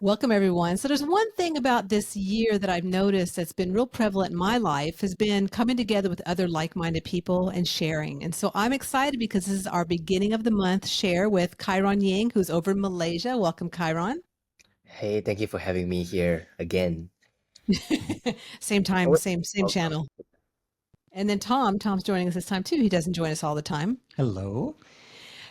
Welcome, everyone. So there's one thing about this year that I've noticed that's been real prevalent in my life has been coming together with other like-minded people and sharing. And so I'm excited because this is our beginning of the month share with Chiron Yeng, who's over in Malaysia. Welcome, Chiron. Hey, thank you for having me here again. Same time, Oh, same oh, channel. And then Tom's joining us this time too. He doesn't join us all the time. Hello.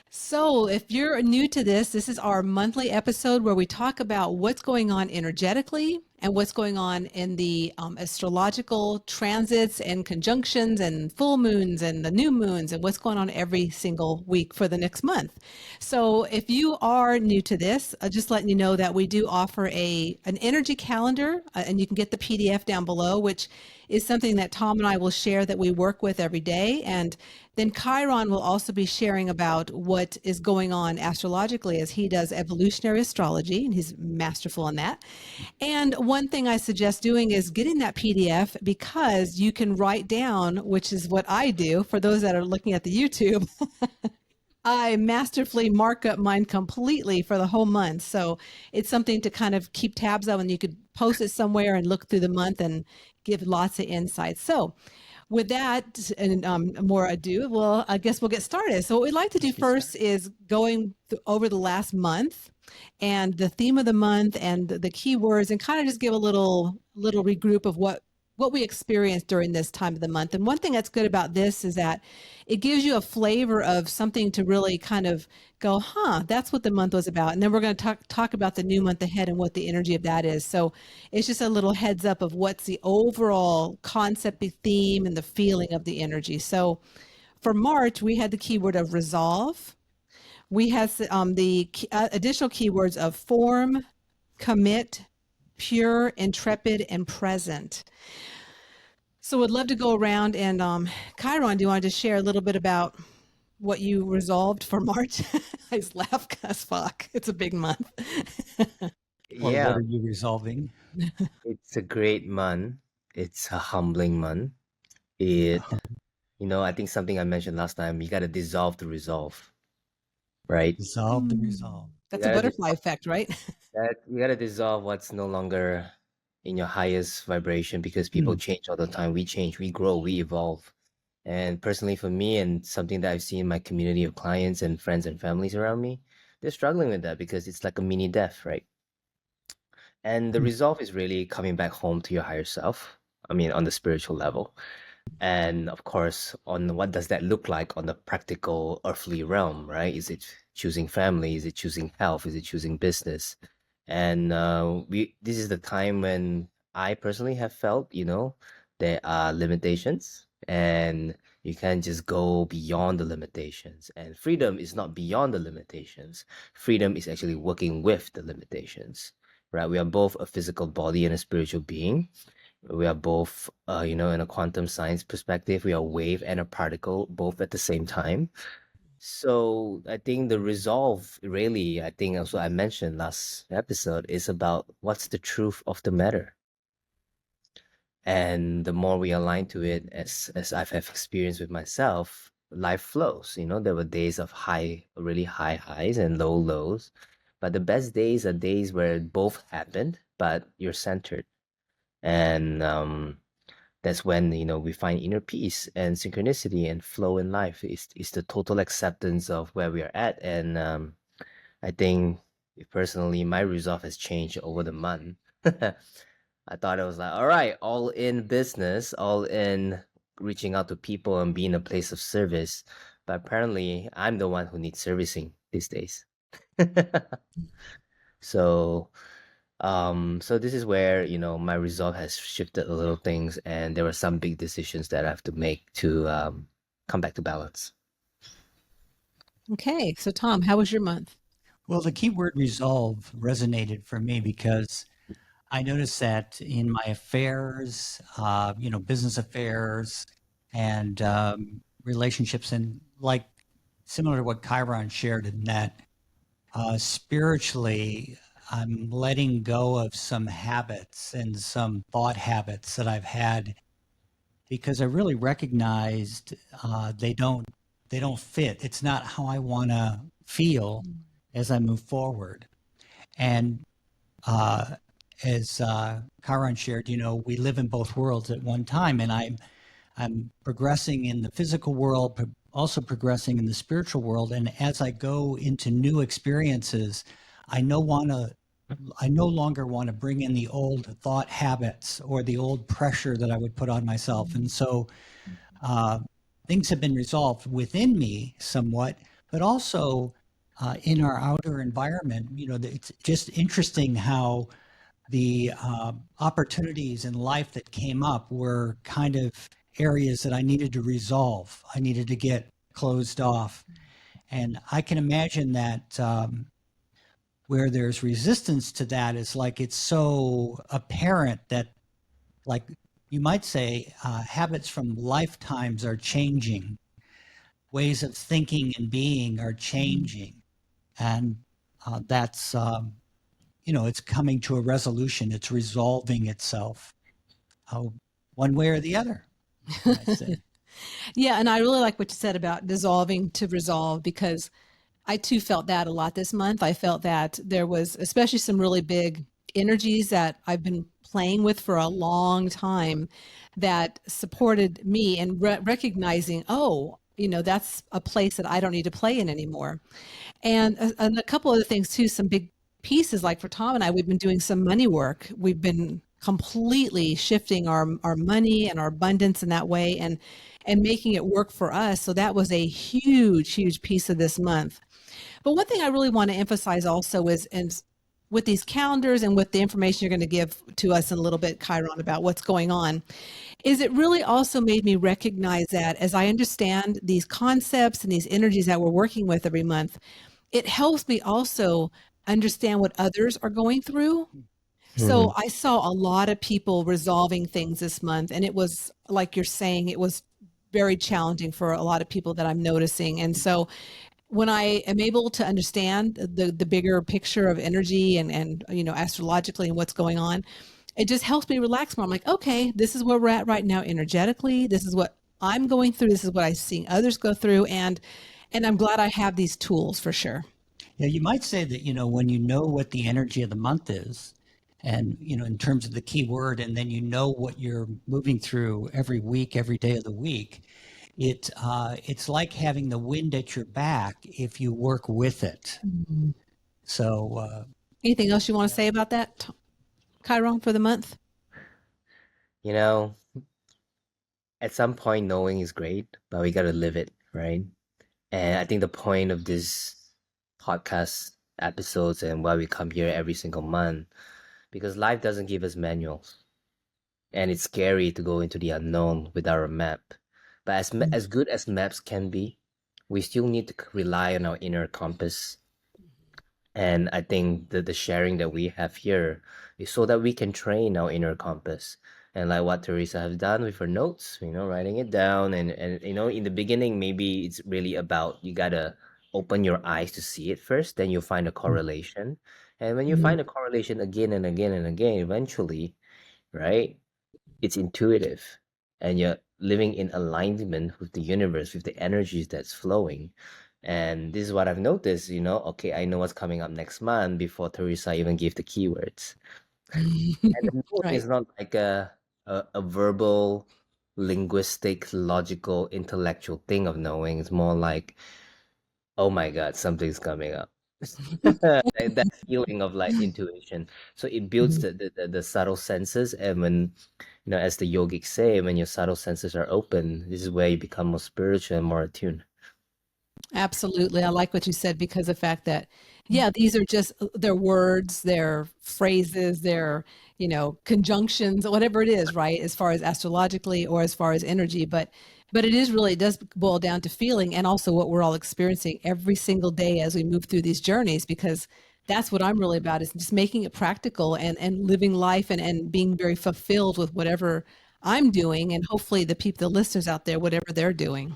So, if you're new to this is our monthly episode where we talk about what's going on energetically and what's going on in the astrological transits and conjunctions and full moons and the new moons and what's going on every single week for the next month. So, if you are new to this, just letting you know that we do offer an energy calendar, and you can get the PDF down below, which is something that Tom and I will share that we work with every day. And then Chiron will also be sharing about what is going on astrologically as he does evolutionary astrology, and he's masterful in that. And one thing I suggest doing is getting that PDF because you can write down, which is what I do for those that are looking at the YouTube. I masterfully mark up mine completely for the whole month. So it's something to kind of keep tabs on, and you could post it somewhere and look through the month and give lots of insights. So with that and more ado, well, I guess we'll get started. So what we'd like to do first is going over the last month and the theme of the month and the keywords, and kind of just give a little regroup of what we experienced during this time of the month. And one thing that's good about this is that it gives you a flavor of something to really kind of go, that's what the month was about. And then we're going to talk about the new month ahead and what the energy of that is. So it's just a little heads up of what's the overall concept, the theme, and the feeling of the energy. So for March, we had the keyword of resolve. We had the additional keywords of form, commit, pure, intrepid, and present. So would love to go around and Chiron, do you want to just share a little bit about what you resolved for March? I just laugh because fuck, it's a big month. Or what yeah, are you resolving? it's a great month. It's a humbling month. It, I think something I mentioned last time, you got to dissolve the resolve, right? Dissolve the resolve. You That's a got to butterfly dissolve effect, right? you got to dissolve what's no longer in your highest vibration because people Mm. change all the time. We change, we grow, we evolve. And personally for me and something that I've seen in my community of clients and friends and families around me, they're struggling with that because it's like a mini death, right? And the Mm. resolve is really coming back home to your higher self. I mean, on the spiritual level. And of course, on what does that look like on the practical earthly realm, right? Is it choosing family? Is it choosing health? Is it choosing business? And this is the time when I personally have felt, there are limitations and you can't just go beyond the limitations. And freedom is not beyond the limitations. Freedom is actually working with the limitations, right? We are both a physical body and a spiritual being. We are both, in a quantum science perspective, we are a wave and a particle both at the same time. So I think the resolve really, I think also I mentioned last episode, is about what's the truth of the matter. And the more we align to it, as I've have experience with myself, life flows. There were days of really high highs and low lows. But the best days are days where both happened, but you're centered. And that's when we find inner peace and synchronicity and flow in life is the total acceptance of where we are at. And I think personally my resolve has changed over the month. I thought it was like, all right, all in business, all in reaching out to people and being a place of service, but apparently I'm the one who needs servicing these days. So so this is where, my resolve has shifted a little things, and there were some big decisions that I have to make to come back to balance. Okay, so Tom, how was your month? Well, the keyword resolve resonated for me because I noticed that in my affairs, business affairs and relationships, and like similar to what Chiron shared in that spiritually, I'm letting go of some habits and some thought habits that I've had because I really recognized they don't fit. It's not how I want to feel as I move forward. And uh, as Chiron shared, we live in both worlds at one time, and I'm progressing in the physical world, also progressing in the spiritual world. And as I go into new experiences, I no longer want to bring in the old thought habits or the old pressure that I would put on myself. And so things have been resolved within me somewhat, but also in our outer environment. It's just interesting how the opportunities in life that came up were kind of areas that I needed to resolve. I needed to get closed off. And I can imagine that where there's resistance to that is like it's so apparent that, like you might say, habits from lifetimes are changing, ways of thinking and being are changing. And that's, it's coming to a resolution. It's resolving itself one way or the other. I say. Yeah, and I really like what you said about dissolving to resolve, because I too felt that a lot this month. I felt that there was especially some really big energies that I've been playing with for a long time that supported me in recognizing, oh, that's a place that I don't need to play in anymore. And a couple other things too, some big pieces, like for Tom and I, we've been doing some money work. We've been completely shifting our money and our abundance in that way, and making it work for us. So that was a huge piece of this month. But one thing I really want to emphasize also is with these calendars and with the information you're going to give to us in a little bit, Chiron, about what's going on, is it really also made me recognize that as I understand these concepts and these energies that we're working with every month, it helps me also understand what others are going through. So I saw a lot of people resolving things this month, and it was, like you're saying, it was very challenging for a lot of people that I'm noticing. And so when I am able to understand the bigger picture of energy and astrologically and what's going on, it just helps me relax more. I'm like, okay, this is where we're at right now energetically. This is what I'm going through. This is what I've seen others go through. And I'm glad I have these tools for sure. Yeah, you might say that, when you know what the energy of the month is, and, in terms of the key word, and then what you're moving through every week, every day of the week, it's like having the wind at your back if you work with it. Mm-hmm. So anything else you want to say about that, Chiron, for the month? At some point knowing is great, but we got to live it, right? And I think the point of this podcast episodes and why we come here every single month, because life doesn't give us manuals, and it's scary to go into the unknown without a map. But as good as maps can be, we still need to rely on our inner compass. And I think that the sharing that we have here is so that we can train our inner compass. And like what Teresa has done with her notes, writing it down. And in the beginning, maybe it's really about you gotta open your eyes to see it first, then you find a correlation. And when you find a correlation again and again and again, eventually, right, it's intuitive, and you're living in alignment with the universe, with the energies that's flowing. And this is what I've noticed, okay, I know what's coming up next month before Teresa even gave the keywords. And the note Right. is not like a verbal, linguistic, logical, intellectual thing of knowing. It's more like, oh my God, something's coming up. That feeling of like intuition. So it builds the subtle senses, and when as the yogics say, when your subtle senses are open, this is where you become more spiritual and more attuned. Absolutely. I like what you said, because the fact that, yeah, these are just their words, their phrases, their, conjunctions, whatever it is, right? As far as astrologically or as far as energy, but it does boil down to feeling, and also what we're all experiencing every single day as we move through these journeys, because that's what I'm really about, is just making it practical and living life and being very fulfilled with whatever I'm doing, and hopefully the listeners out there, whatever they're doing.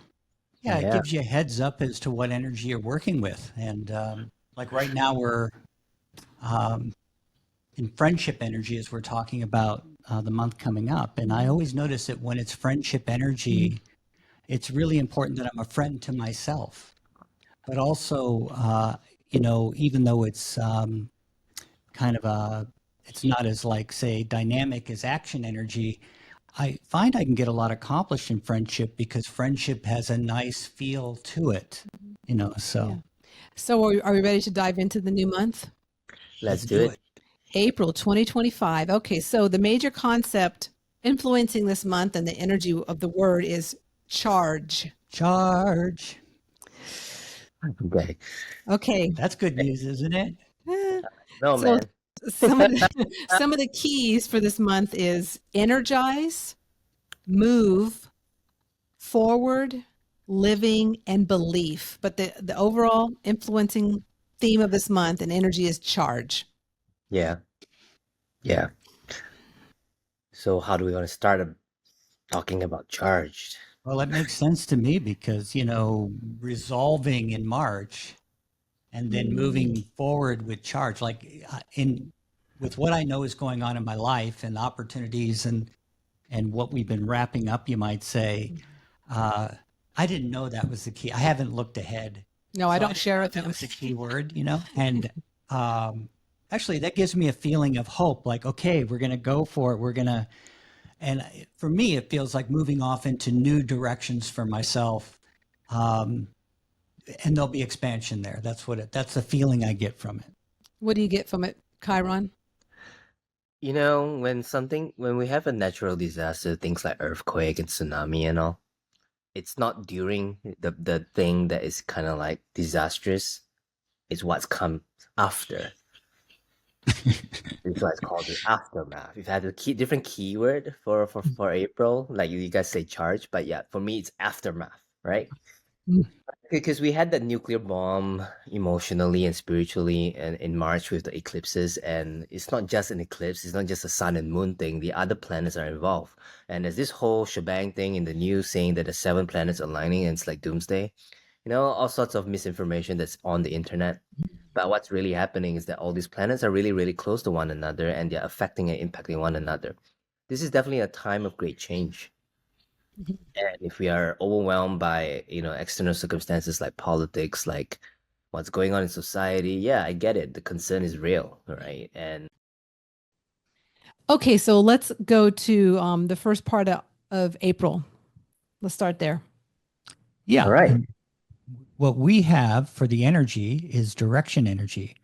yeah, it Yeah. gives you a heads up as to what energy you're working with. And like right now we're in friendship energy, as we're talking about the month coming up. And I always notice that when it's friendship energy, it's really important that I'm a friend to myself. But also, even though it's kind of it's not as like, say, dynamic as action energy. I find I can get a lot accomplished in friendship because friendship has a nice feel to it, Yeah. so So are we ready to dive into the new month? Let's let's do do it. it. April 2025. Okay, so the major concept influencing this month and the energy of the word is charge. Charge. Okay. Okay. That's good news, isn't it? Eh, No, So man. some of the keys for this month is energize, move, forward, living, and belief. But the overall influencing theme of this month and energy is charge. Yeah. Yeah. So how do we want to start talking about charged? Well, that makes sense to me because, resolving in March and then moving forward with charge, like in with what I know is going on in my life and opportunities and what we've been wrapping up, you might say. Uh, I didn't know that was the key. I haven't looked ahead, No, I so I don't didn't share know with that him. was the key word, And actually, that gives me a feeling of hope. Like, okay, we're going to go for it. And for me, it feels like moving off into new directions for myself. Um, and there'll be expansion there. That's the feeling I get from it. What do you get from it, Chiron? When we have a natural disaster, things like earthquake and tsunami and all, it's not during the thing that is kind of like disastrous. It's what's come after. It's why it's called the aftermath. We've had a different keyword for April, like you guys say charge, but yeah, for me it's aftermath, right? Mm. Because we had that nuclear bomb emotionally and spiritually and in March with the eclipses, and it's not just an eclipse, it's not just a sun and moon thing, the other planets are involved. And there's this whole shebang thing in the news saying that the seven planets aligning and it's like doomsday. All sorts of misinformation that's on the internet. But what's really happening is that all these planets are really, really close to one another and they're affecting and impacting one another. This is definitely a time of great change. And if we are overwhelmed by, external circumstances like politics, like what's going on in society, yeah, I get it. The concern is real, right? And Okay, so let's go to the first part of April. Let's start there. Yeah. all right. And what we have for the energy is direction energy,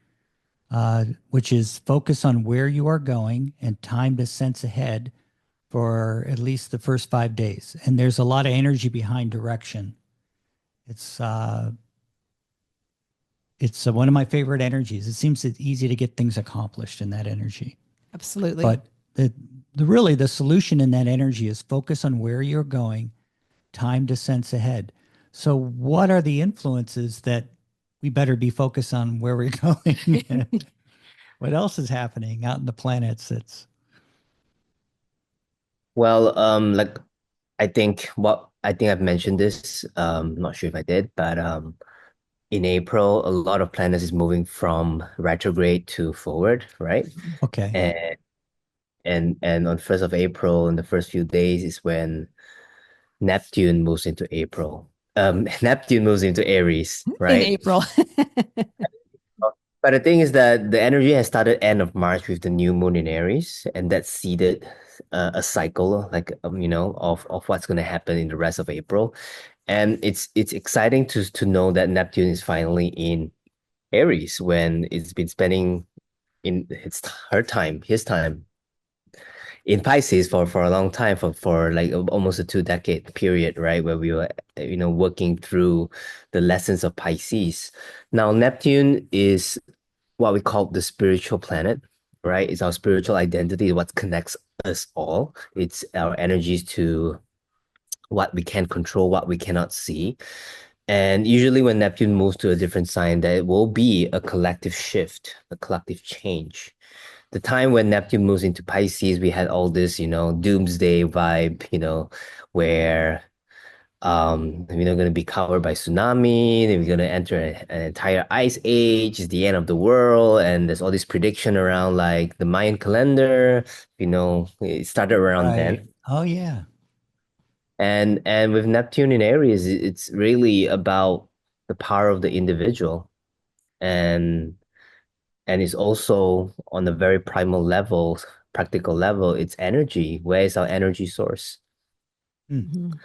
which is focus on where you are going and time to sense ahead for at least the first 5 days. And there's a lot of energy behind direction. It's one of my favorite energies. It seems it's easy to get things accomplished in that energy. Absolutely. But really the solution in that energy is focus on where you're going, time to sense ahead. So what are the influences that we better be focused on where we're going? What else is happening out in the planets? Well, like I think I've mentioned this, not sure if I did, but in April, a lot of planets is moving from retrograde to forward, right? Okay. And and on 1st of April, in the first few days, is when Neptune moves into April. Neptune moves into Aries, In right? April. But the thing is that the energy has started end of March with the new moon in Aries, and that seeded a cycle, like of what's going to happen in the rest of April. And it's exciting to know that Neptune is finally in Aries when it's been spending in his time in Pisces for a long time, for like almost a 2 decade period, right? Where we were, working through the lessons of Pisces. Now, Neptune is what we call the spiritual planet, right? It's our spiritual identity, what connects us all. It's our energies to what we can control, what we cannot see. And usually when Neptune moves to a different sign, there will be a collective shift, a collective change. The time when Neptune moves into Pisces, we had all this, doomsday vibe, where we're going to be covered by tsunami, then we're going to enter an entire ice age, it's the end of the world, and there's all this prediction around like the Mayan calendar, it started around Right. then. Oh, yeah. And with Neptune in Aries, it's really about the power of the individual. And And it's also on a very primal level, practical level, it's energy. Where is our energy source? Mm. Mhm.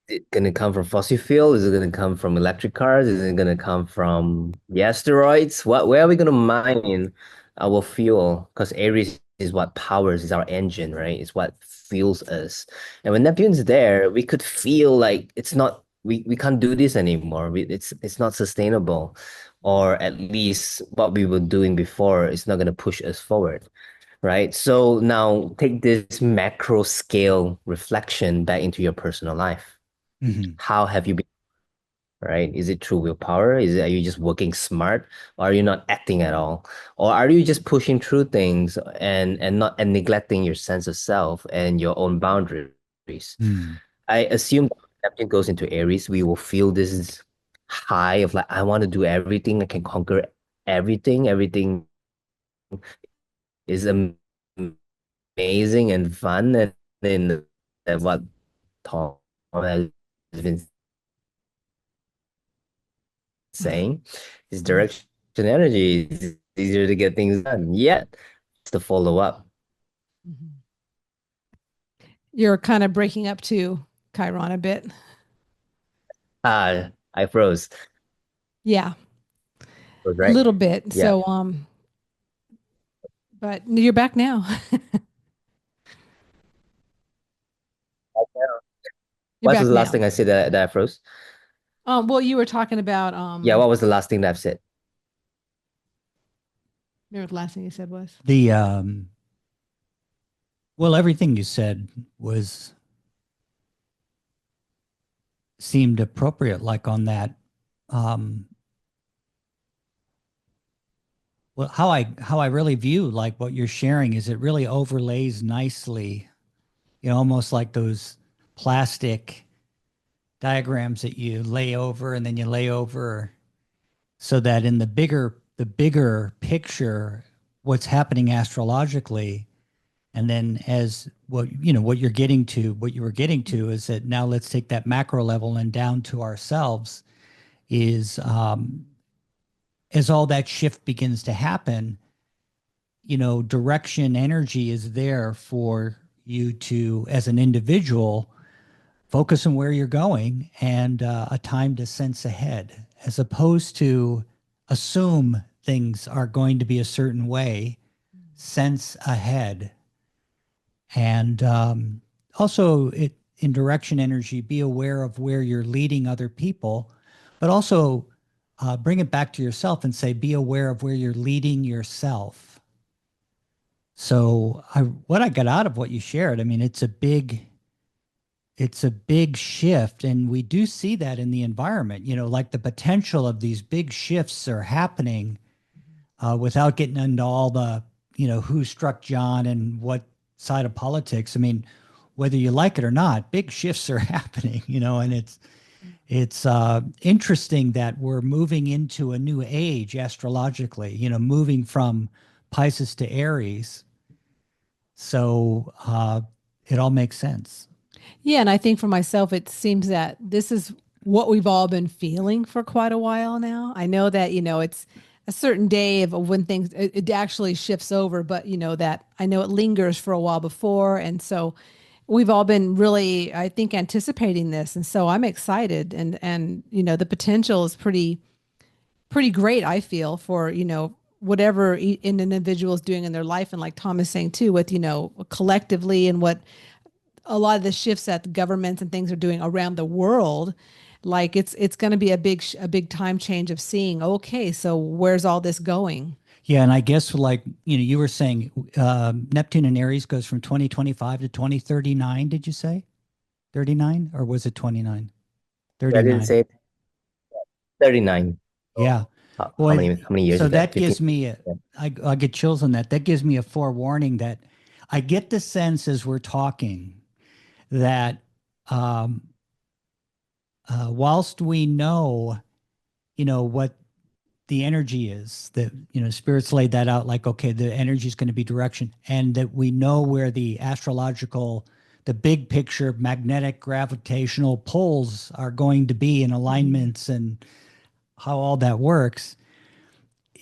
It going to come from fossil fuel? Is it going to come from electric cars? Is it going to come from the asteroids? Where are we going to mine our fuel? Because Aries is what powers, is our engine, right? It's what fuels us. And when Neptune's there, we could feel like it's not, we can't do this anymore. It's not sustainable. Or at least what we were doing before is not going to push us forward. Right. So now take this macro scale reflection back into your personal life. Mhm. How have you been, right? Is it through willpower? Are you just working smart? Or are you not acting at all? Or are you just pushing through things and not and neglecting your sense of self and your own boundaries? Mm. I assume that when Neptune goes into Aries, we will feel this high of like, I want to do everything, I can conquer everything. Everything is amazing and fun. And then what Tom has been saying is direction energy is easier to get things done, yet it's the follow up. Mhm. You're kind of breaking up too, Chiron, a bit. I froze. Yeah, Was a right. little bit. Yeah. So, but you're back now. You're What was back the last now. thing I said that I froze? Well, you were talking about Yeah, what was the last thing that I've said? remember what the last thing you said was? The well, everything you said was seemed appropriate, like on that. Um, well, how I really view like what you're sharing is it really overlays nicely, almost like those plastic diagrams that you lay over and then you lay over so that in the bigger picture, what's happening astrologically, and then as what you were getting to is that now let's take that macro level and down to ourselves is as all that shift begins to happen, direction energy is there for you to, as an individual, focus on where you're going and a time to sense ahead, as opposed to assume things are going to be a certain way, sense ahead. And also, in direction energy, be aware of where you're leading other people, but also bring it back to yourself and say, be aware of where you're leading yourself. So, what I got out of what you shared, I mean, it's a big shift, and we do see that in the environment. Like the potential of these big shifts are happening without getting into all the who struck John and what side of politics. I mean, whether you like it or not, big shifts are happening. And it's interesting that we're moving into a new age astrologically. Moving from Pisces to Aries. So it all makes sense. Yeah, and I think for myself, it seems that this is what we've all been feeling for quite a while now. I know that, it's a certain day of when things it actually shifts over, but that I know it lingers for a while before. And so we've all been really, I think, anticipating this. And so I'm excited and the potential is pretty great, I feel, for, whatever an individual is doing in their life. And like Tom is saying too, with, collectively and what a lot of the shifts that the governments and things are doing around the world, like it's going to be a big time change of seeing, okay, so where's all this going? Yeah, and I guess like you were saying, Neptune and Aries goes from 2025 to 2039. Did you say 39 or was it 29? I didn't 39. say 39. So Yeah. how Well, many years so is that? that 15? gives me Yeah. I get chills on that. That gives me a forewarning that I get the sense as we're talking that um, whilst we know, what the energy is, that spirits laid that out, like, okay, the energy is going to be direction, and that we know where the astrological, the big picture magnetic gravitational poles are going to be in alignments and how all that works.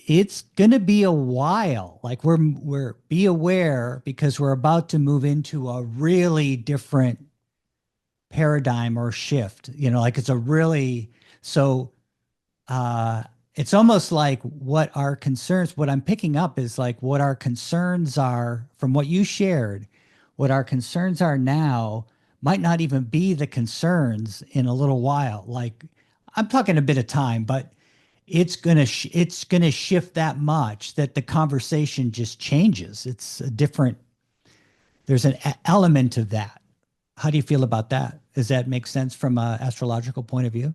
it's going to be a while. Like we're be aware because we're about to move into a really different paradigm or shift. Like it's a really so uh it's almost like what I'm picking up is like what our concerns are from what you shared, what our concerns are now might not even be the concerns in a little while. Like I'm talking a bit of time, but it's gonna shift that much that the conversation just changes. It's a different. There's an element of that. How do you feel about that? Does that make sense from an astrological point of view?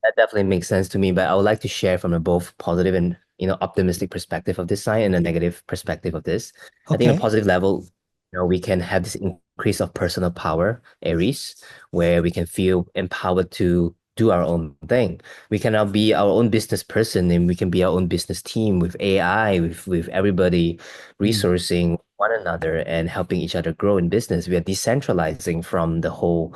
That definitely makes sense to me, but I would like to share from a both positive and optimistic perspective of this sign and a negative perspective of this. I think a Okay. positive level, we can have this increase of personal power, Aries, where we can feel empowered to do our own thing. We can now be our own business person and we can be our own business team with AI, with everybody Mm, resourcing one another and helping each other grow in business. We are decentralizing from the whole,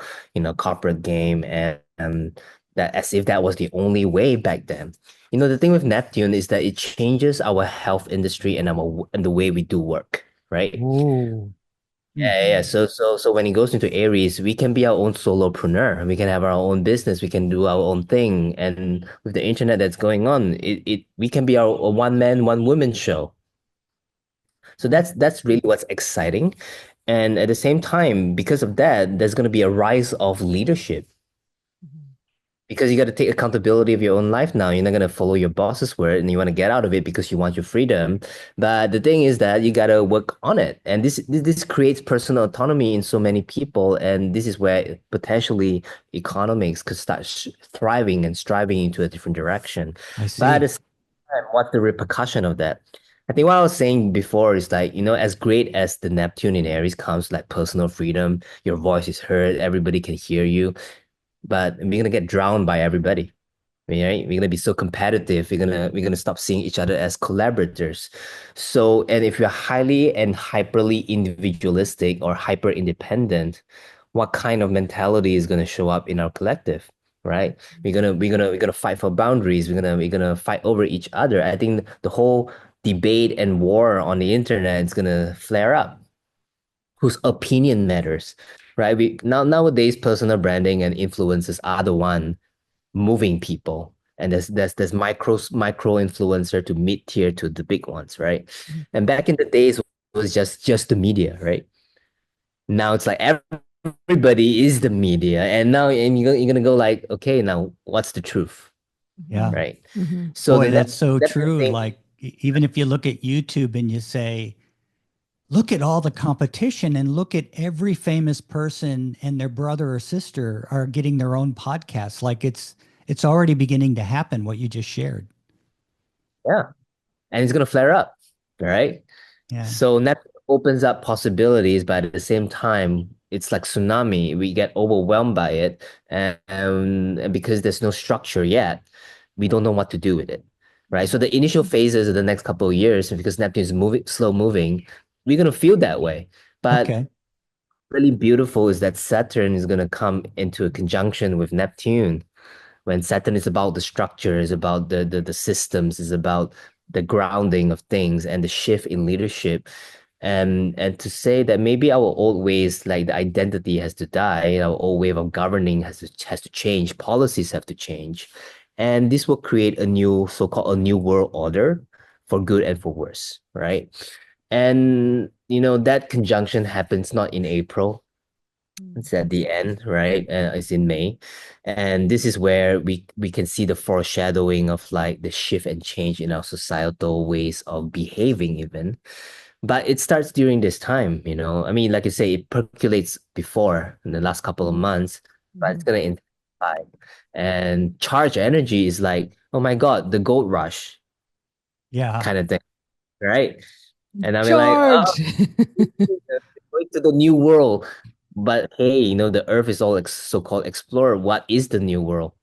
corporate game and that as if that was the only way back then. The thing with Neptune is that it changes our health industry and the way we do work, right? oh. Mm, Yeah. So when it goes into Aries, we can be our own solopreneur. We can have our own business. We can do our own thing. And with the internet that's going on, we can be our a one man, one woman show. So that's really what's exciting. And at the same time, because of that, there's going to be a rise of leadership because you got to take accountability of your own life now. You're not going to follow your boss's word and you want to get out of it because you want your freedom. But the thing is that you got to work on it. And this creates personal autonomy in so many people. And this is where potentially economics could start thriving and striving into a different direction. I But at see. the same time, what's the repercussion of that? I think what I was saying before is like, as great as the Neptune in Aries comes, like personal freedom, your voice is heard, everybody can hear you, but we're gonna get drowned by everybody. Right? We're gonna be so competitive. We're gonna stop seeing each other as collaborators. So, and if you're highly and hyperly individualistic or hyper independent, what kind of mentality is gonna show up in our collective? Right? We're gonna fight for boundaries. We're gonna fight over each other. I think the whole debate and war on the internet is gonna flare up whose opinion matters, right? Nowadays personal branding and influencers are the one moving people, and there's micro influencer to mid tier to the big ones, right? And back in the days it was just the media, right? Now it's like everybody is the media, and now you're gonna go like, okay, now what's the truth, Yeah. right? Mm-hmm. So Boy, that's so that's the true. thing. Like even if you look at YouTube and you say, look at all the competition and look at every famous person and their brother or sister are getting their own podcast. Like it's already beginning to happen, what you just shared. Yeah, and it's gonna flare up, right? Yeah. So Neptune opens up possibilities, but at the same time, it's like tsunami. We get overwhelmed by it, and because there's no structure yet, we don't know what to do with it, right? So the initial phases of the next couple of years, because Neptune is moving, slow moving, we're gonna feel that way. But Okay. really beautiful is that Saturn is gonna come into a conjunction with Neptune when Saturn is about the structure, is about the systems, is about the grounding of things and the shift in leadership. And to say that maybe our old ways, like the identity has to die, our old way of governing has to change, policies have to change. And this will create a new so-called a new world order for good and for worse, right? And that conjunction happens not in April, it's at the end, right? It's in May, and this is where we can see the foreshadowing of like the shift and change in our societal ways of behaving, even. But it starts during this time, I mean, like you say, it percolates before in the last couple of months, but it's gonna intensify. And charge energy is like, oh my God, the gold rush Yeah. kind of thing, right? And I mean, like, oh, Charge. going to the new world. But hey, the Earth is all so-called explorer. What is the new world?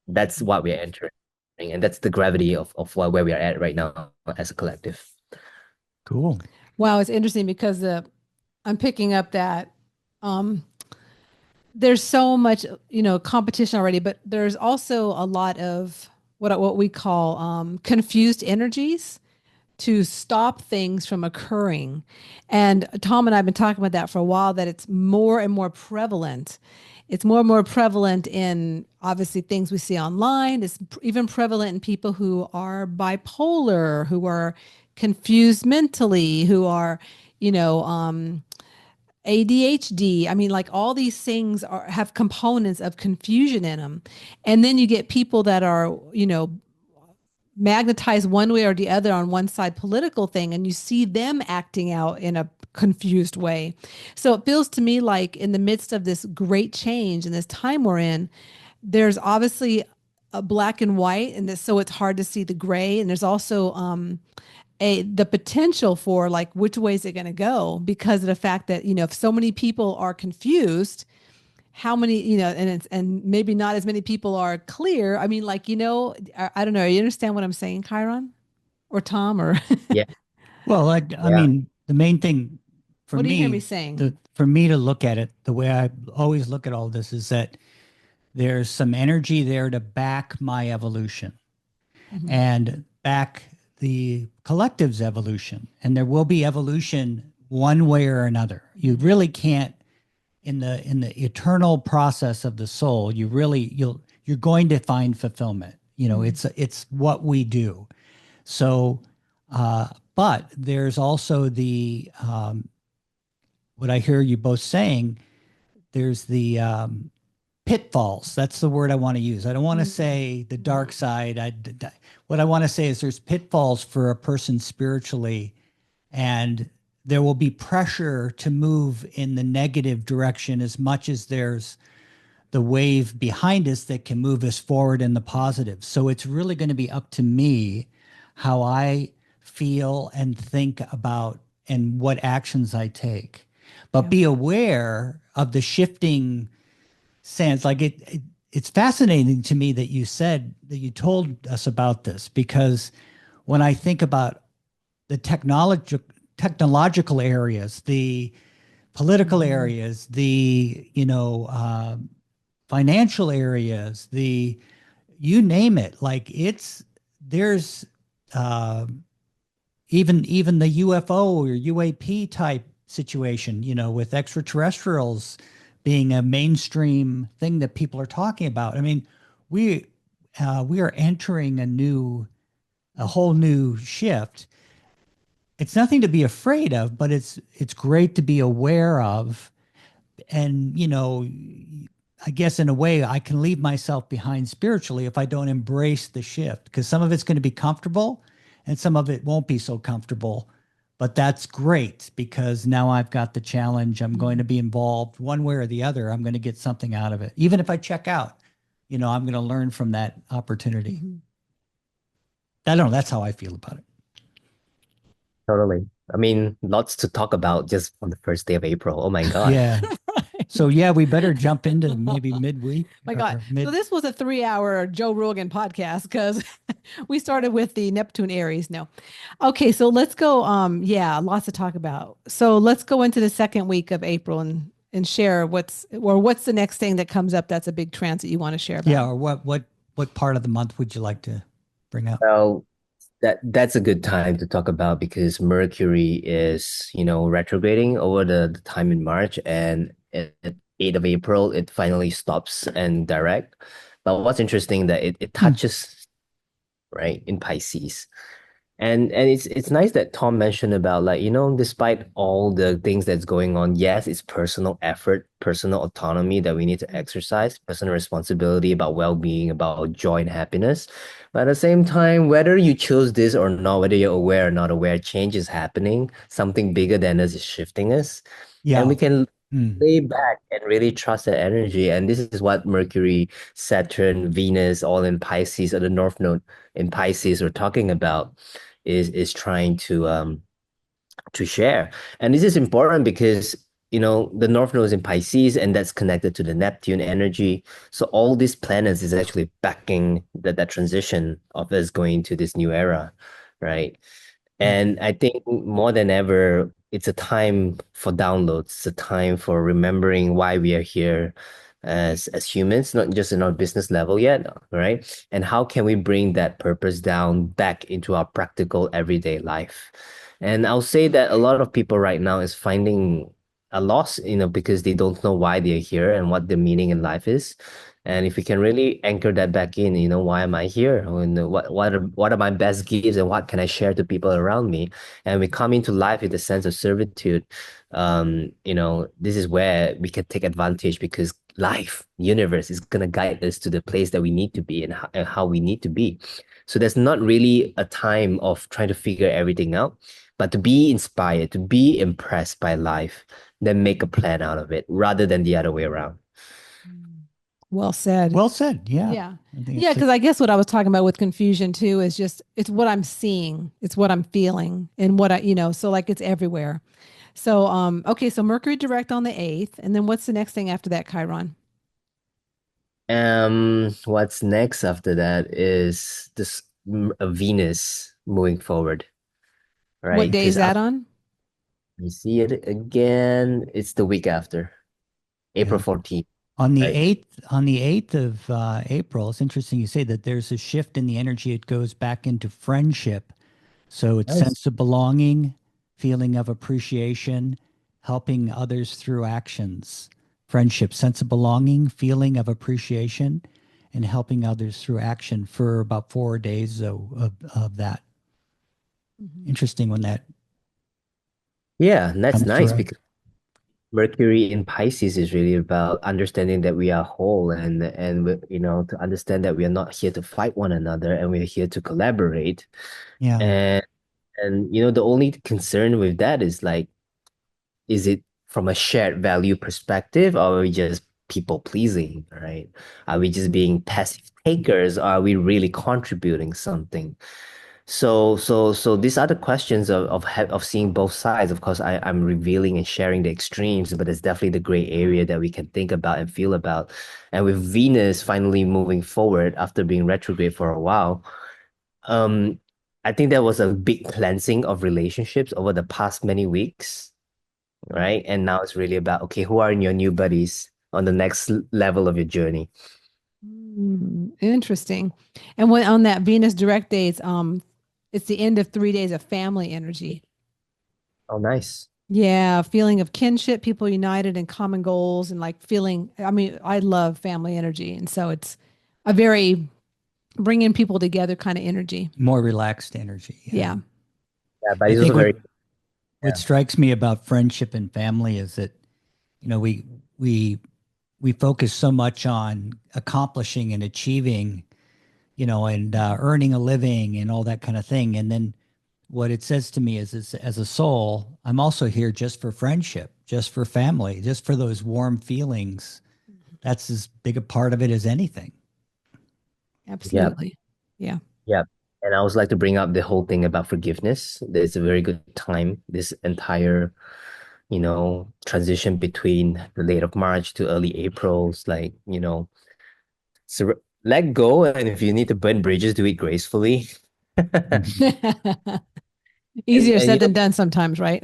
That's what we're entering, and that's the gravity of where we are at right now as a collective. Cool. Wow, it's interesting because I'm picking up that um, there's so much, competition already, but there's also a lot of what we call confused energies to stop things from occurring. And Tom and I have been talking about that for a while, that it's more and more prevalent. It's more and more prevalent in obviously things we see online. It's even prevalent in people who are bipolar, who are confused mentally, who are, you know, ADHD. I mean, like all these things have components of confusion in them. And then you get people that are, magnetized one way or the other on one side political thing, and you see them acting out in a confused way. So it feels to me like in the midst of this great change and this time we're in, there's obviously a black and white, and so it's hard to see the gray. And there's also the potential for like which way is it going to go, because of the fact that if so many people are confused, how many, and maybe not as many people are clear. I mean, like, I don't know. You understand what I'm saying, Chiron or Tom, or Yeah, Well, I yeah. mean, the main thing for what do you hear me me, saying? for me to look at it, the way I always look at all this is that there's some energy there to back my evolution Mhm. and back the collective's evolution. And there will be evolution one way or another. You really can't, in the eternal process of the soul, you're going to find fulfillment. Mhm. It's what we do. So, but there's also what I hear you both saying. There's the pitfalls. That's the word I want to use. I don't want to Mhm. say the dark side. What I want to say is there's pitfalls for a person spiritually, and there will be pressure to move in the negative direction as much as there's the wave behind us that can move us forward in the positive. So it's really going to be up to me how I feel and think about and what actions I take. But Yeah. be aware of the shifting sands. Like it's fascinating to me that you said that you told us about this, because when I think about the technological areas, the political areas, the financial areas, the you name it. Like there's uh, even the UFO or UAP type situation, with extraterrestrials being a mainstream thing that people are talking about. I mean, we we are entering a whole new shift. It's nothing to be afraid of, but it's great to be aware of. And I guess in a way I can leave myself behind spiritually if I don't embrace the shift, because some of it's going to be comfortable and some of it won't be so comfortable. But that's great, because now I've got the challenge. I'm going to be involved one way or the other. I'm going to get something out of it. Even if I check out, I'm going to learn from that opportunity. Mhm. I don't know. That's how I feel about it. Totally. I mean, lots to talk about just on the first day of April. Oh my God. Yeah. So yeah, we better jump into maybe midweek My God. or So mid. this was a 3 hour Joe Rogan podcast because we started with the Neptune Aries. No. Okay, so let's go. Yeah, lots to talk about. So let's go into the second week of April and share what's the next thing that comes up that's a big transit you want to share Yeah. about. Or what part of the month would you like to bring up? Well, that's a good time to talk about because Mercury is, retrograding over the time in March, and at 8th of April it finally stops and direct. But what's interesting that it Hmm. touches right in Pisces. And it's nice that Tom mentioned about like, despite all the things that's going on, yes, it's personal effort, personal autonomy that we need to exercise, personal responsibility about well-being, about joy and happiness. But at the same time, whether you choose this or not, whether you're aware or not aware, change is happening. Something bigger than us is shifting us. And we Yeah. can Hmm. lay back and really trust that energy. And this is what Mercury, Saturn, Venus, all in Pisces, or the North Node in Pisces we're talking about is trying to share. And this is important because the North Node is in Pisces and that's connected to the Neptune energy. So all these planets is actually backing that transition of us going to this new era, right? And I think more than ever, it's a time for downloads. It's a time for remembering why we are here, as humans, not just in our business level yet, right? And how can we bring that purpose down back into our practical everyday life? And I'll say that a lot of people right now is finding a loss, because they don't know why they're here and what the meaning in life is. And if we can really anchor that back in, why am I here? And what are my best gifts and what can I share to people around me? And we come into life with a sense of servitude. This is where we can take advantage because life, universe is gonna guide us to the place that we need to be and how we need to be. So there's not really a time of trying to figure everything out, but to be inspired, to be impressed by life, then make a plan out of it rather than the other way around. Well said. Well said. Yeah. Yeah. I think Yeah, it's because I guess what I was talking about with confusion too is just it's what I'm seeing, it's what I'm feeling, and so like it's everywhere. So okay, so Mercury direct on the 8th, and then what's the next thing after that, Chiron? What's next after that is this Venus moving forward, What right? day is Because that on? you see it again, it's the week after, April yeah. 14th, On the right? 8th of April, it's interesting you say that there's a shift in the energy. It goes back into friendship. So it's Nice. sense of belonging, feeling of appreciation, helping others through actions. Friendship, sense of belonging, feeling of appreciation, and helping others through action for about 4 days of that. Mhm. Interesting when that Yeah, and that's comes nice through. because Mercury in Pisces is really about understanding that we are whole to understand that we are not here to fight one another and we're here to collaborate. Yeah. And the only concern with that is like, is it from a shared value perspective, or are we just people pleasing, right? Are we just being passive takers, or are we really contributing something? So these are the questions of seeing both sides. Of course, I'm revealing and sharing the extremes, but it's definitely the gray area that we can think about and feel about. And with Venus finally moving forward after being retrograde for a while, um, I think there was a big cleansing of relationships over the past many weeks, right? And now it's really about, okay, who are your new buddies on the next level of your journey? Interesting. And when on that Venus direct day, it's the end of 3 days of family energy. Oh, nice. Yeah, feeling of kinship, people united in common goals, and like feeling. I mean, I love family energy, and so it's a very bringing people together kind of energy. More relaxed energy. Yeah. Yeah. Yeah, but I it's think also very, what yeah. strikes me about friendship and family is that, we we focus so much on accomplishing and achieving, and earning a living and all that kind of thing. And then what it says to me is as a soul, I'm also here just for friendship, just for family, just for those warm feelings. That's as big a part of it as anything. Yeah. Absolutely. Yeah. Yeah. And I always like to bring up the whole thing about forgiveness. It's a very good time, this entire, transition between the late of March to early April. It's like, so let go. And if you need to burn bridges, do it gracefully. And, Easier and said than done sometimes, right?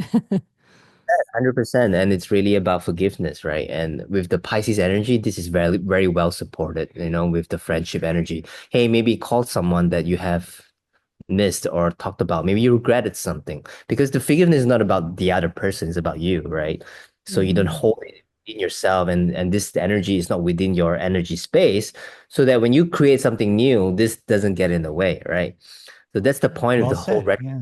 100%. And it's really about forgiveness, right? And with the Pisces energy, this is very, very well supported, with the friendship energy. Hey, maybe call someone that you have missed or talked about. Maybe you regretted something because the forgiveness is not about the other person, it's about you, right? So you don't Mhm. hold it in yourself and this energy is not within your energy space so that when you create something new, this doesn't get in the way, right? So that's the point of Well the whole said. Yeah.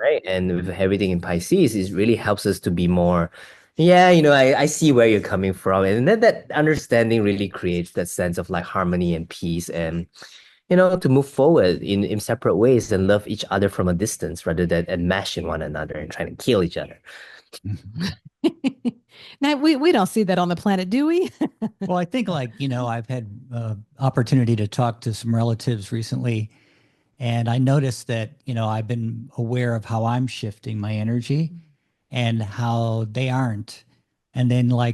right? And with everything in Pisces, it really helps us to be more, yeah, I see where you're coming from. And that understanding really creates that sense of like harmony and peace and, to move forward in separate ways and love each other from a distance rather than enmeshing one another and trying to kill each other. Now we don't see that on the planet, do we? Well, I think I've had opportunity to talk to some relatives recently, and I noticed that, I've been aware of how I'm shifting my energy and how they aren't. And then I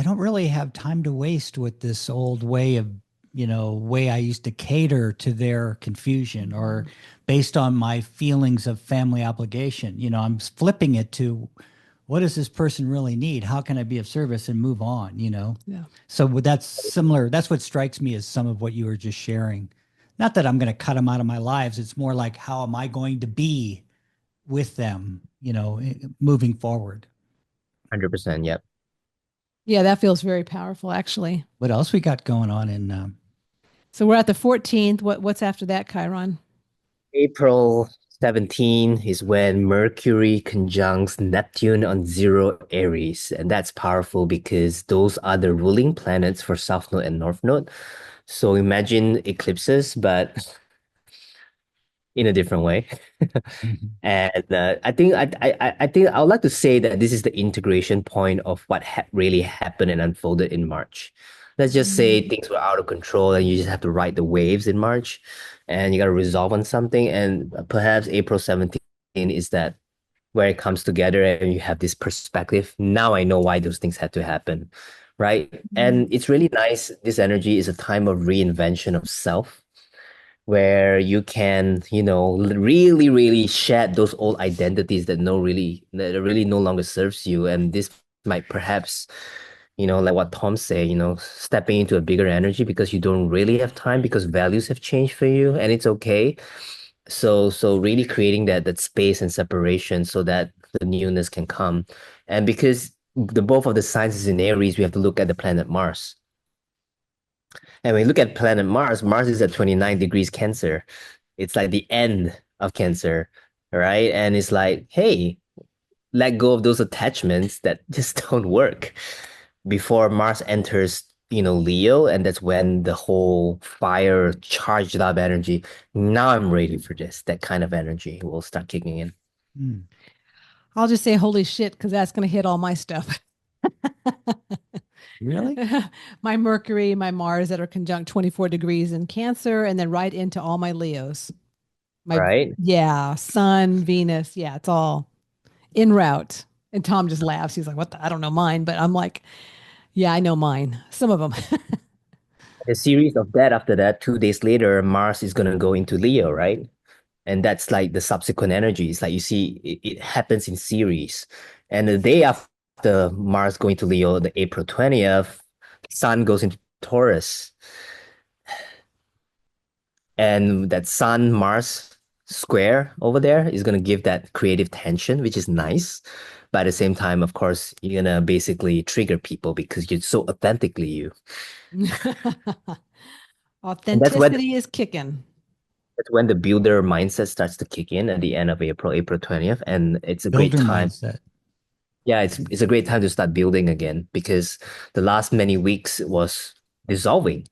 don't really have time to waste with this old way I used to cater to their confusion or based on my feelings of family obligation. I'm flipping it to what does this person really need? How can I be of service and move on, Yeah. So that's similar. That's what strikes me as some of what you were just sharing. Not that I'm going to cut them out of my lives. It's more like, how am I going to be with them, moving forward? 100%. Yep. Yeah, that feels very powerful, actually. What else we got going on in So we're at the 14th. What's after that, Chiron? April 17 is when Mercury conjuncts Neptune on zero Aries. And that's powerful because those are the ruling planets for South Node and North Node. So imagine eclipses, but in a different way. Mhm. And I think I would like to say that this is the integration point of what really happened and unfolded in March. Let's just say things were out of control and you just have to ride the waves in March and you got to resolve on something. And perhaps April 17 is that where it comes together and you have this perspective. Now I know why those things had to happen, right? And it's really nice. This energy is a time of reinvention of self where you can, really, really shed those old identities that really no longer serves you. And this might perhaps, like what Tom say, stepping into a bigger energy because you don't really have time because values have changed for you, and it's okay. So really creating that space and separation so that the newness can come. And because the both of the signs is in Aries, we have to look at the planet Mars. And when you look at planet Mars, Mars is at 29 degrees Cancer. It's like the end of Cancer, right? And it's like, hey, let go of those attachments that just don't work before Mars enters, Leo, and that's when the whole fire charged up energy. Now I'm ready for this. That kind of energy will start kicking in. Mm. I'll just say holy shit, because that's going to hit all my stuff. Really? My Mercury, my Mars that are conjunct 24 degrees in Cancer, and then right into all my Leos. My, Right? yeah, Sun, Venus. Yeah, it's all en route. And Tom just laughs. He's like, what the? I don't know mine. But I'm like, yeah, I know mine. Some of them. The series of that after that, 2 days later, Mars is gonna go into Leo, right? And that's like the subsequent energies. Like you see, it happens in series. And the day after Mars going to Leo, the April 20th, Sun goes into Taurus. And that Sun Mars square over there is going to give that creative tension, which is nice. But at the same time, of course, you're going to basically trigger people because you're so authentically you. And Authenticity is kicking. that's when the builder mindset starts to kick in at the end of April, April 20th. And it's a great Builder time. mindset. Yeah, it's a great time to start building again because the last many weeks was dissolving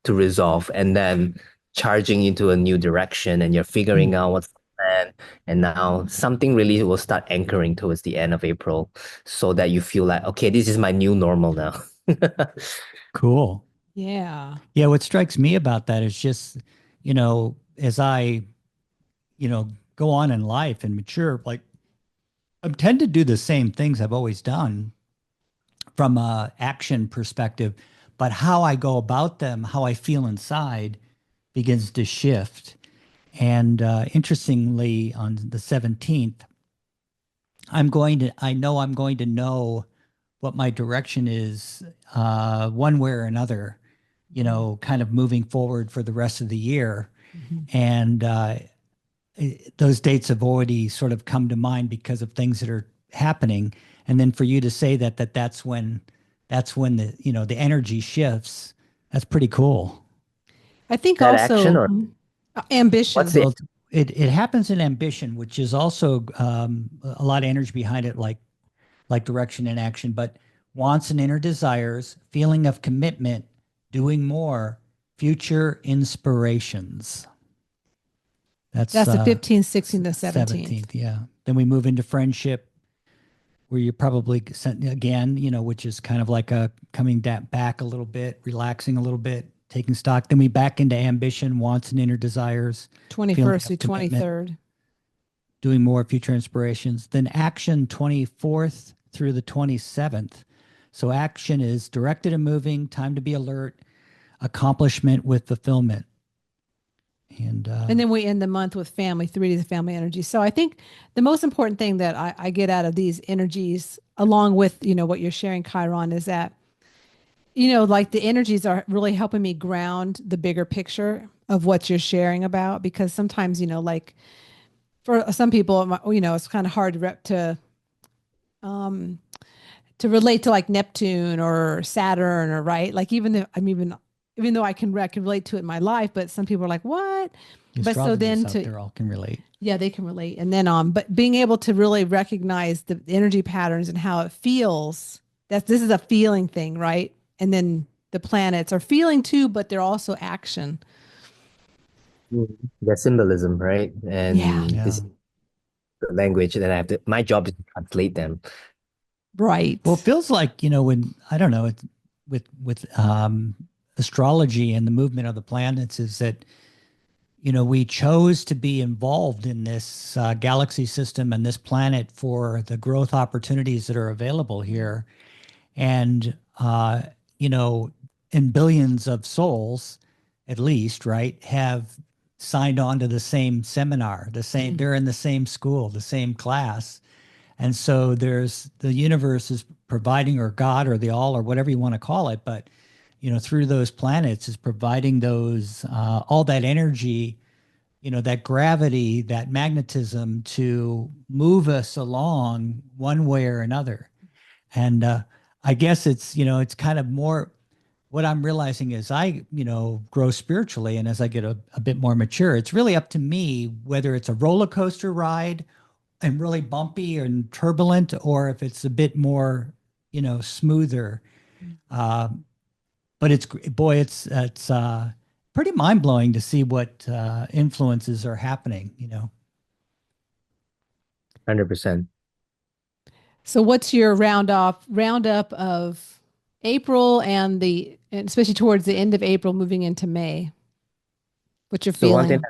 to resolve and then charging into a new direction and you're figuring out what's the plan. And now something really will start anchoring towards the end of April so that you feel like, okay, this is my new normal now. Cool. Yeah. Yeah, what strikes me about that is just, as I, go on in life and mature, like I tend to do the same things I've always done from a action perspective, but how I go about them, how I feel inside begins to shift. And interestingly, on the 17th, I know I'm going to know what my direction is, one way or another, kind of moving forward for the rest of the year. And those dates have already sort of come to mind because of things that are happening. And then for you to say that's when the energy shifts, that's pretty cool. I think That also action or ambition. what's the Well, it happens in ambition, which is also a lot of energy behind it, like direction and action, but wants and inner desires, feeling of commitment, doing more, future inspirations. That's That's the 15th, 16th, the 17th. 17th, yeah. Then we move into friendship, where you're probably again, which is kind of like a coming back a little bit, relaxing a little bit, taking stock. Then we back into ambition, wants and inner desires, feeling 21st through of commitment, 23rd. doing more, future inspirations. Then action, 24th through the 27th. So action is directed and moving, time to be alert, accomplishment with fulfillment. And And then we end the month with family, 3 days of family energy. So I think the most important thing that I get out of these energies, along with, what you're sharing, Chiron, is that, like the energies are really helping me ground the bigger picture of what you're sharing about. Because sometimes, like for some people, it's kind of hard to relate to like Neptune or Saturn, or right. Like even though I can relate to it in my life, but some people are like, what? the But so astrologists then out there all can relate. yeah, they can relate. And then but being able to really recognize the energy patterns and how it feels, this is a feeling thing, right? And then the planets are feeling too, but they're also action. The symbolism, right? Yeah, And Yeah. this is the language that I have to, my job is to translate them. right. Well, it feels like, when I don't know, with astrology and the movement of the planets is that, we chose to be involved in this galaxy system and this planet for the growth opportunities that are available here. And, you know, and billions of souls, at least, right, have signed on to the same seminar, they're in the same school, the same class. And so the universe is providing, or God, or the all, or whatever you want to call it, but through those planets is providing those all that energy, that gravity, that magnetism to move us along one way or another. And I guess it's kind of more what I'm realizing is I, grow spiritually, and as I get a bit more mature, it's really up to me whether it's a roller coaster ride and really bumpy and turbulent, or if it's a bit more, smoother. Uh, but it's pretty mind blowing to see what influences are happening. 100%. So what's your roundup of April and especially towards the end of April, moving into May? What you're So feeling?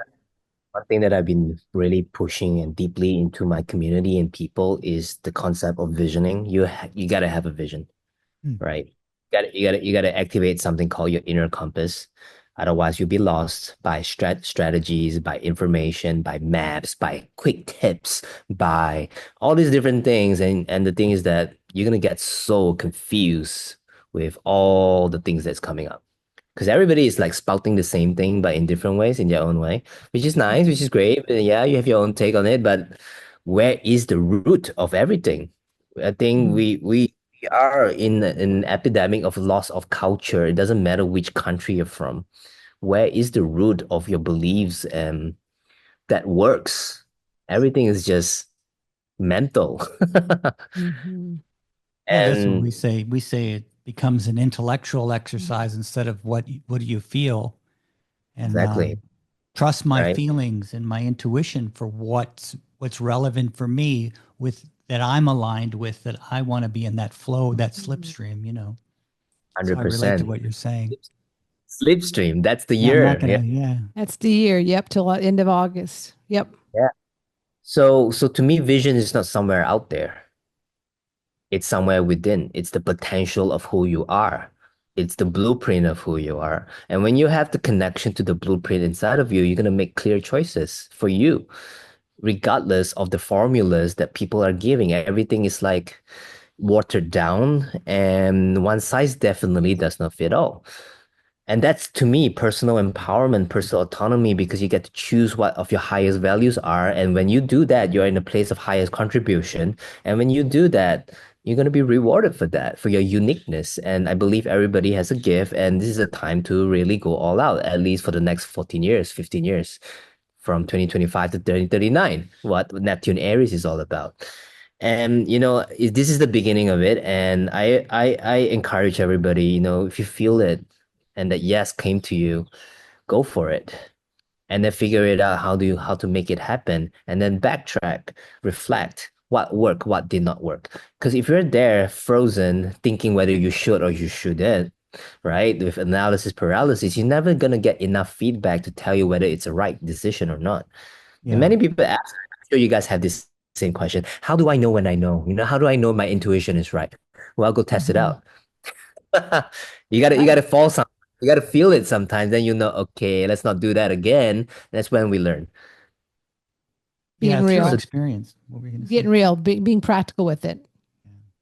one thing that I've been really pushing and deeply into my community and people is the concept of visioning. You got to have a vision, Hmm. right? You got to activate something called your inner compass. Otherwise, you'll be lost by strategies, by information, by maps, by quick tips, by all these different things. And the thing is that you're gonna get so confused with all the things that's coming up. Because everybody is like spouting the same thing, but in different ways, in their own way, which is nice, which is great. And yeah, you have your own take on it, but where is the root of everything? I think Mm. we are in an epidemic of loss of culture. It doesn't matter which country you're from. Where is the root of your beliefs and that works? Everything is just mental. Mhm. Yeah, that's what And we say. We say it becomes an intellectual exercise instead of what do you feel, and exactly, trust my right? feelings and my intuition for what's relevant for me, with that I'm aligned with, that I want to be in that flow, that slipstream. So I relate to 100%. what you're saying. Slipstream, that's the Yeah, I'm not year. Yeah. gonna. Yeah, That's the year. Yep, till end of August. Yep. Yeah. So to me, vision is not somewhere out there. It's somewhere within. It's the potential of who you are. It's the blueprint of who you are. And when you have the connection to the blueprint inside of you, you're going to make clear choices for you, regardless of the formulas that people are giving. Everything is like watered down, and one size definitely does not fit all. And that's to me personal empowerment, personal autonomy, because you get to choose what of your highest values are. And when you do that, you're in a place of highest contribution. And when you do that, you're going to be rewarded for that, for your uniqueness. And I believe everybody has a gift, and this is a time to really go all out, at least for the next 14 years, 15 years, from 2025 to 2039, what Neptune Aries is all about. And this is the beginning of it. And I encourage everybody, if you feel it and that yes came to you, go for it. And then figure it out how to make it happen. And then backtrack, reflect what worked, what did not work. Because if you're there frozen, thinking whether you should or you shouldn't, right? With analysis paralysis, you're never gonna get enough feedback to tell you whether it's a right decision or not. And yeah. many people ask, I'm sure you guys have this same question. How do I know when I know? How do I know my intuition is right? Well, go test it Mhm. out. You gotta I, fall somewhere. You got to feel it sometimes. Then you know, okay, let's not do that again. That's when we learn. Yeah, Being through real, So experience. What were you going to getting say? real, being practical with it.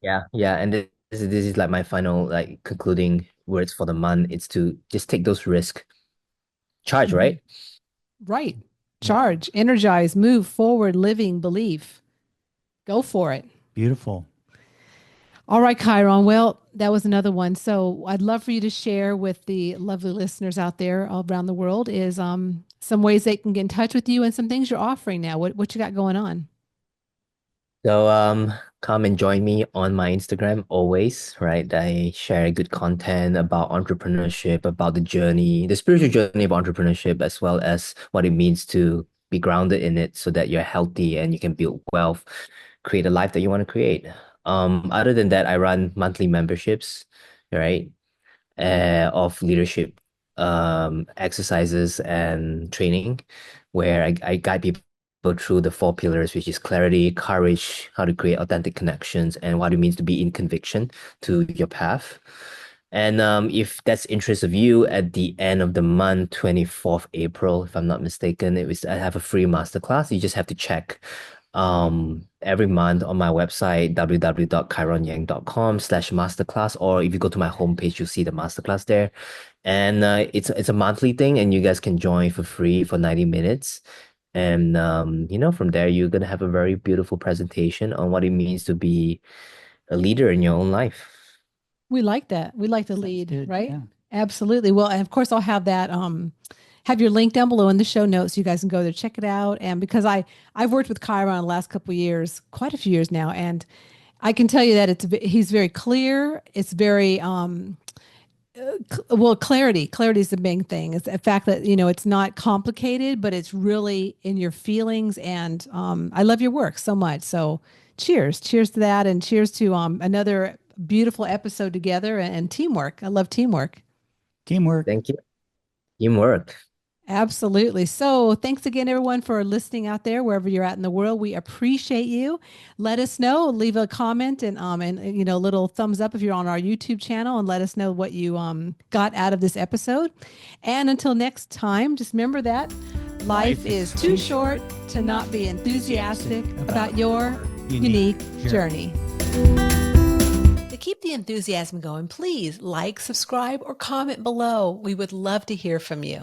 yeah, yeah. And this is like my final like concluding words for the month. It's to just take those risks. Charge, Mhm. right? Right. Yeah, Charge, energize, move forward, living, belief. Go for it. beautiful. All right, Chiron. Well, that was another one. So I'd love for you to share with the lovely listeners out there all around the world is some ways they can get in touch with you and some things you're offering now. What you got going on? So come and join me on my Instagram always, right? I share good content about entrepreneurship, about the journey, the spiritual journey of entrepreneurship, as well as what it means to be grounded in it so that you're healthy and you can build wealth, create a life that you want to create. Other than that, I run monthly memberships, right? Of leadership exercises and training where I guide people through the four pillars, which is clarity, courage, how to create authentic connections, and what it means to be in conviction to your path. And if that's interest of you, at the end of the month, 24th April, if I'm not mistaken, I have a free masterclass. You just have to check every month on my website, www.chironyeng.com/masterclass, or if you go to my homepage, you'll see the masterclass there. And it's a monthly thing, and you guys can join for free for 90 minutes. And from there, you're gonna have a very beautiful presentation on what it means to be a leader in your own life. We like that. We like to Sounds lead, good. right? Yeah. Absolutely. Well, and of course I'll have that have your link down below in the show notes so you guys can go there check it out. And because I've worked with Chiron the last couple of years, quite a few years now, and I can tell you that he's very clear. It's very well, clarity is the main thing. It's the fact that it's not complicated, but it's really in your feelings. And I love your work so much. So cheers to that, and cheers to another beautiful episode together, and teamwork. I love teamwork. Teamwork. Thank you. Teamwork. Absolutely. So thanks again, everyone, for listening out there, wherever you're at in the world. We appreciate you. Let us know, leave a comment and a little thumbs up if you're on our YouTube channel, and let us know what you got out of this episode. And until next time, just remember that life is too short to not be enthusiastic about your unique journey. To keep the enthusiasm going, please like, subscribe, or comment below. We would love to hear from you.